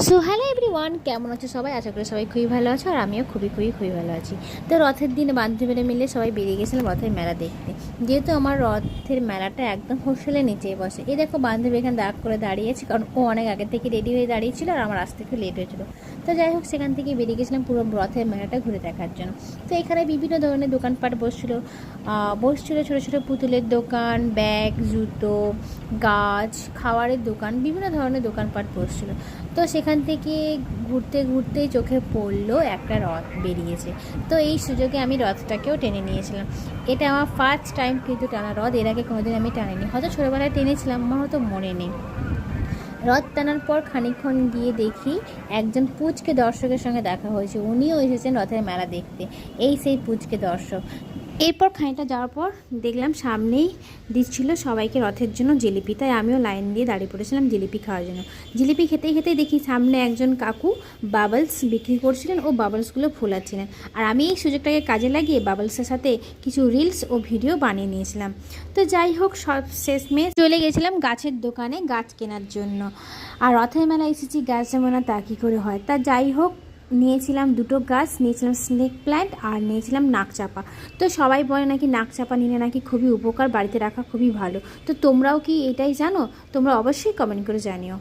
So hello everyone, কেমন আছো সবাই? আশা করি সবাই খুবই ভালো আছো, আর আমিও খুবই ভালো আছি। তো রথের দিনে বান্ধবীরা মিলে সবাই বেরিয়ে গেছিলাম রথের মেলা দেখতে। যেহেতু আমার রথের মেলাটা একদম হোস্টেলের নিচেই বসে। এই দেখো বান্ধবী এখানে দাগ করে দাঁড়িয়েছে, কারণ ও অনেক আগে থেকে রেডি হয়ে দাঁড়িয়েছিল আর আমার আসতে একটু লেট হয়েছিল। তো যাই হোক, সেখান থেকে বেরিয়ে গেছিলাম পুরো রথের মেলাটা ঘুরে দেখার জন্য। তো এখানে বিভিন্ন ধরনের দোকানপাট বসছিল ছোটো ছোটো পুতুলের দোকান, ব্যাগ, জুতো, গাছ, খাবারের দোকান, বিভিন্ন ধরনের দোকানপাট বসছিল। তো সেখান থেকে ঘুরতে ঘুরতে চোখে পড়লো একটা রথ বেরিয়েছে। তো এই সুযোগে আমি রথটাকেও টেনে নিয়েছিলাম। এটা আমার ফার্স্ট টাইম কিন্তু টানা রথ, এর আগে কোনোদিন আমি টানিনি। হয়তো ছোটোবেলায় টেনেছিলাম, আমার হয়তো মনে নেই। রথ টানার পর খানিকক্ষণ গিয়ে দেখি একজন পুচকে দর্শকের সঙ্গে দেখা হয়েছে। উনিও এসেছেন রথের মেলা দেখতে। এই সেই পুচকে দর্শক। এরপর খানিকটা যাওয়ার পর দেখলাম সামনেই দিচ্ছিল সবাইকে রথের জন্য জিলিপি, তাই আমিও লাইন দিয়ে দাঁড়িয়ে পড়েছিলাম জিলিপি খাওয়ার জন্য। জিলিপি খেতে খেতে দেখি সামনে একজন কাকু বাবলস বিক্রি করছিলেন ও বাবলসগুলো ফোলাচ্ছিলেন। আর আমি এই সুযোগটাকে কাজে লাগিয়ে বাবলসের সাথে কিছু রিলস ও ভিডিও বানিয়ে নিয়েছিলাম। তো যাই হোক, সব শেষমেশ চলে গেছিলাম গাছের দোকানে গাছ কেনার জন্য। আর রথের মেলা এসেছি, গাছ যেমন না তা কী করে হয়। তা যাই হোক, নিয়েছিলাম দুটো গাছ, নিয়েছিলাম স্নেক প্ল্যান্ট আর নিয়েছিলাম নাকচাপা। তো সবাই বলে নাকি নাকচাপা নিলে নাকি খুবই উপকার, বাড়িতে রাখা খুবই ভালো। তো তোমরাও কি এটাই জানো? তোমরা অবশ্যই কমেন্ট করে জানিও।